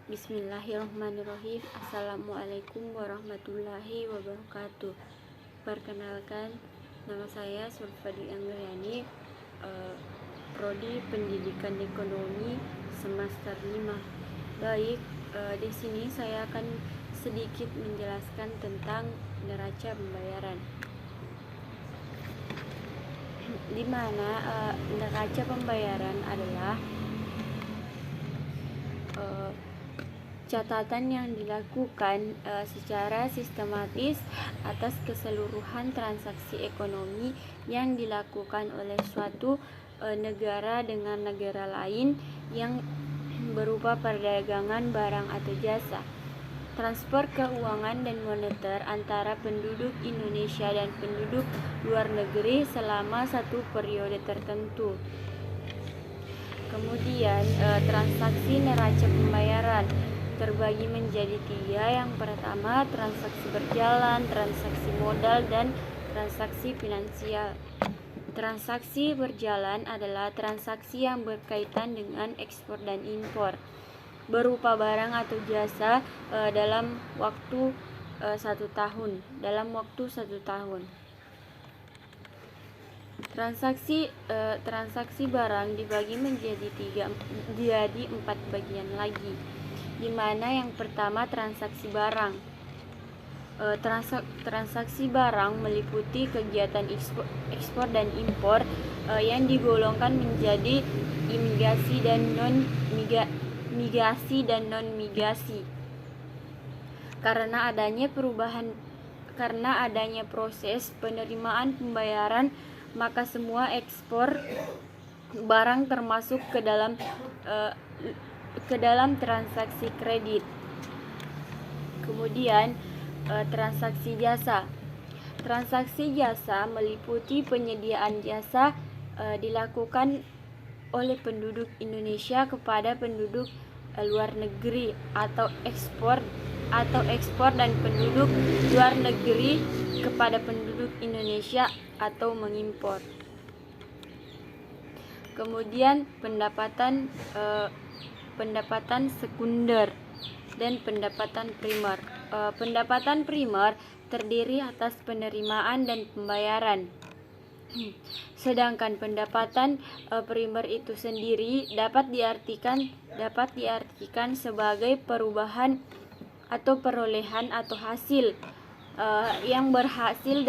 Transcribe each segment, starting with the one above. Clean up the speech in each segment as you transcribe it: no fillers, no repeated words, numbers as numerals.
Bismillahirrahmanirrahim. Assalamualaikum warahmatullahi wabarakatuh. Perkenalkan, nama saya Surfadi Anggriani, Prodi Pendidikan Ekonomi semester 5. Baik, di sini saya akan sedikit menjelaskan tentang neraca pembayaran. Di mana neraca pembayaran adalah catatan yang dilakukan secara sistematis atas keseluruhan transaksi ekonomi yang dilakukan oleh suatu negara dengan negara lain yang berupa perdagangan barang atau jasa, transfer keuangan dan moneter antara penduduk Indonesia dan penduduk luar negeri selama satu periode tertentu. Kemudian transaksi neraca pembayaran terbagi menjadi 3. Yang pertama, transaksi berjalan, transaksi modal, dan transaksi finansial. Transaksi berjalan adalah transaksi yang berkaitan dengan ekspor dan impor berupa barang atau jasa dalam waktu 1 tahun. Transaksi barang dibagi menjadi 4 bagian lagi, di mana yang pertama transaksi barang. Transaksi barang meliputi kegiatan ekspor dan impor yang digolongkan menjadi imigrasi dan non-migrasi. Karena adanya proses penerimaan pembayaran, maka semua ekspor barang termasuk ke dalam transaksi kredit. Kemudian transaksi jasa. Transaksi jasa meliputi penyediaan jasa dilakukan oleh penduduk Indonesia kepada penduduk luar negeri, atau ekspor dan penduduk luar negeri kepada penduduk Indonesia atau mengimpor. Kemudian pendapatan sekunder dan pendapatan primer. Pendapatan primer terdiri atas penerimaan dan pembayaran. Sedangkan pendapatan primer itu sendiri dapat diartikan sebagai perubahan atau perolehan atau hasil yang berasal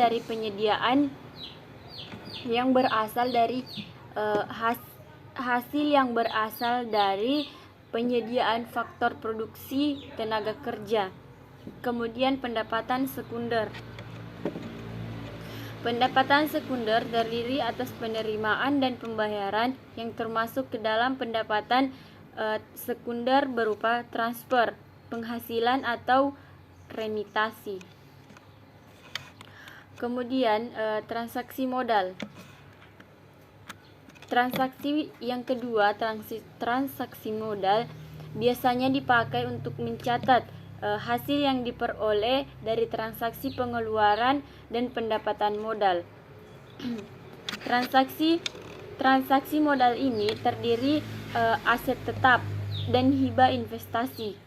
dari penyediaan faktor produksi tenaga kerja. Kemudian pendapatan sekunder. Pendapatan sekunder terdiri atas penerimaan dan pembayaran yang termasuk ke dalam pendapatan sekunder berupa transfer, penghasilan atau remitasi. Kemudian transaksi modal. Transaksi yang kedua, transaksi modal, biasanya dipakai untuk mencatat hasil yang diperoleh dari transaksi pengeluaran dan pendapatan modal. Transaksi modal ini terdiri aset tetap dan hibah investasi.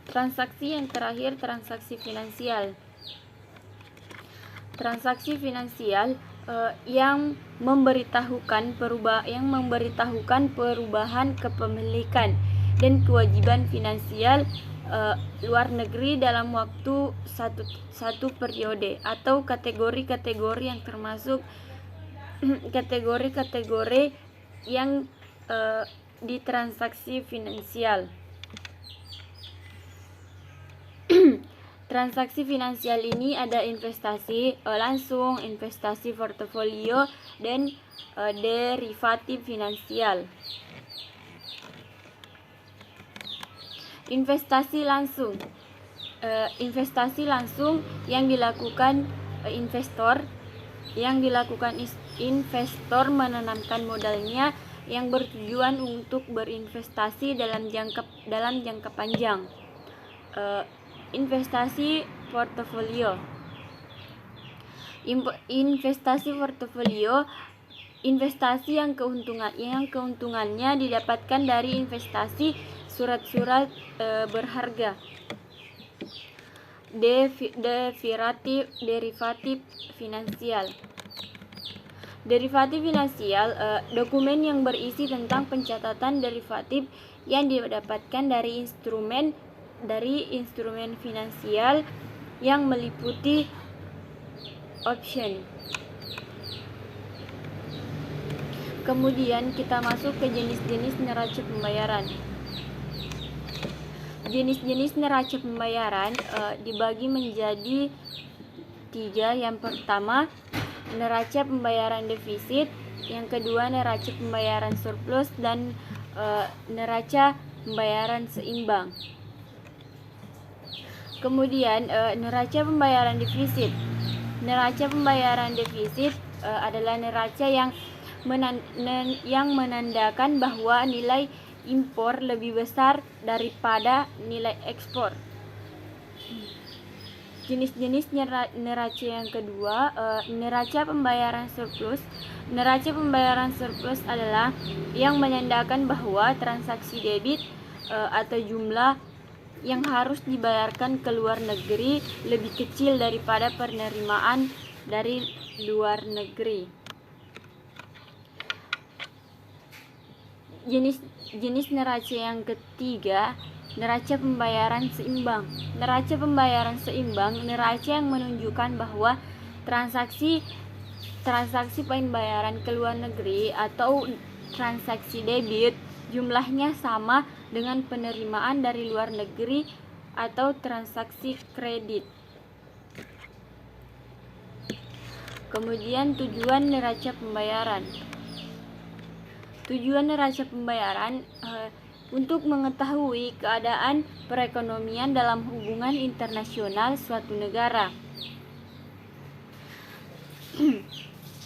Transaksi yang terakhir, transaksi finansial. Transaksi finansial yang memberitahukan perubahan kepemilikan dan kewajiban finansial luar negeri dalam waktu satu periode, atau kategori-kategori yang termasuk kategori-kategori yang di transaksi finansial. Transaksi finansial ini ada investasi langsung, investasi portofolio, dan derivatif finansial. Investasi langsung yang dilakukan investor menanamkan modalnya yang bertujuan untuk berinvestasi dalam jangka panjang. Investasi portofolio. Investasi yang keuntungannya didapatkan dari investasi surat-surat berharga. Derivatif finansial. Derivatif finansial, dokumen yang berisi tentang pencatatan derivatif yang didapatkan dari instrumen finansial yang meliputi option. Kemudian kita masuk ke jenis-jenis neraca pembayaran. Jenis-jenis neraca pembayaran dibagi menjadi 3. Yang pertama, neraca pembayaran defisit. Yang kedua, neraca pembayaran surplus, dan neraca pembayaran seimbang. Kemudian neraca pembayaran defisit. Neraca pembayaran defisit adalah neraca yang menandakan bahwa nilai impor lebih besar daripada nilai ekspor. Jenis-jenis neraca yang kedua, neraca pembayaran surplus. Neraca pembayaran surplus adalah yang menandakan bahwa transaksi debit atau jumlah yang harus dibayarkan ke luar negeri lebih kecil daripada penerimaan dari luar negeri. Jenis neraca yang ketiga, neraca pembayaran seimbang. Neraca pembayaran seimbang neraca yang menunjukkan bahwa transaksi pembayaran ke luar negeri atau transaksi debit jumlahnya sama dengan penerimaan dari luar negeri atau transaksi kredit. Kemudian tujuan neraca pembayaran. Tujuan neraca pembayaran untuk mengetahui keadaan perekonomian dalam hubungan internasional suatu negara.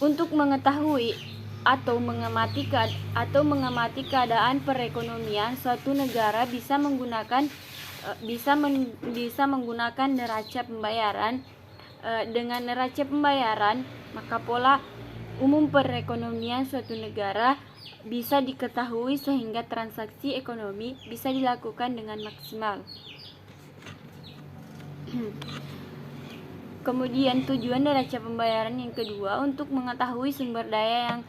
Untuk mengetahui atau mengamati keadaan perekonomian suatu negara bisa menggunakan neraca pembayaran. Dengan neraca pembayaran, maka pola umum perekonomian suatu negara bisa diketahui sehingga transaksi ekonomi bisa dilakukan dengan maksimal. Kemudian tujuan neraca pembayaran yang kedua untuk mengetahui sumber daya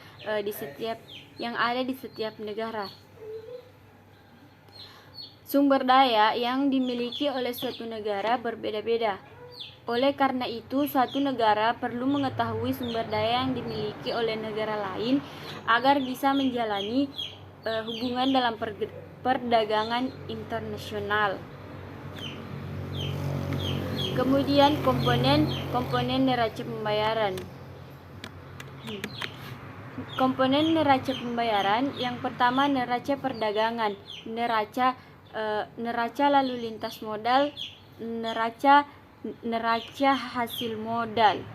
yang ada di setiap negara. Sumber daya yang dimiliki oleh suatu negara berbeda-beda. Oleh karena itu, suatu negara perlu mengetahui sumber daya yang dimiliki oleh negara lain agar bisa menjalani hubungan dalam perdagangan internasional. Kemudian komponen neraca pembayaran. Komponen neraca pembayaran yang pertama, neraca perdagangan, neraca lalu lintas modal, neraca hasil modal.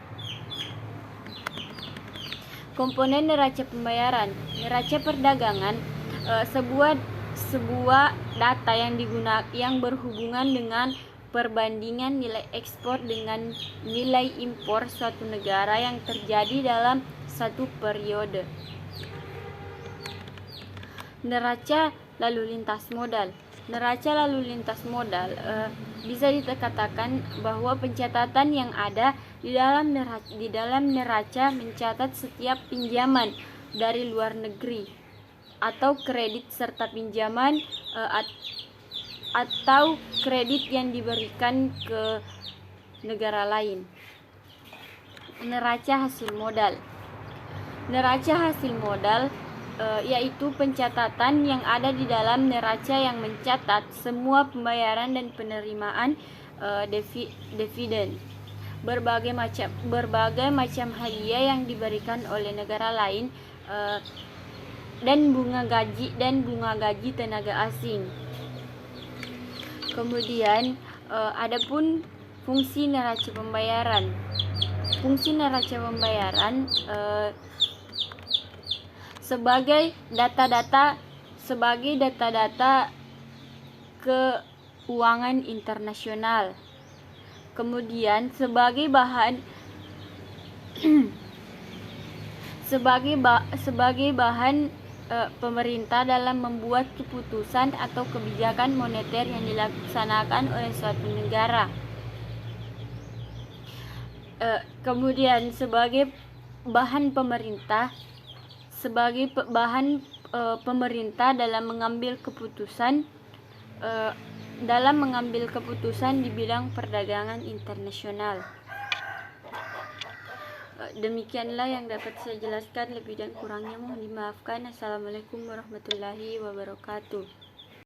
Komponen neraca pembayaran. Neraca perdagangan sebuah data yang berhubungan dengan perbandingan nilai ekspor dengan nilai impor suatu negara yang terjadi dalam satu periode. Neraca lalu lintas modal. Neraca lalu lintas modal bisa dikatakan bahwa pencatatan yang ada di dalam neraca mencatat setiap pinjaman dari luar negeri atau kredit serta pinjaman atau kredit yang diberikan ke negara lain. Neraca hasil modal. Neraca hasil modal yaitu pencatatan yang ada di dalam neraca yang mencatat semua pembayaran dan penerimaan dividen, berbagai macam hadiah yang diberikan oleh negara lain, dan bunga gaji tenaga asing. Kemudian adapun fungsi neraca pembayaran. Fungsi neraca pembayaran sebagai data-data keuangan internasional. Kemudian sebagai bahan pemerintah dalam membuat keputusan atau kebijakan moneter yang dilaksanakan oleh suatu negara. Kemudian sebagai bahan pemerintah dalam mengambil keputusan di bidang perdagangan internasional. Demikianlah yang dapat saya jelaskan, lebih dan kurangnya mohon dimaafkan. Assalamualaikum warahmatullahi wabarakatuh.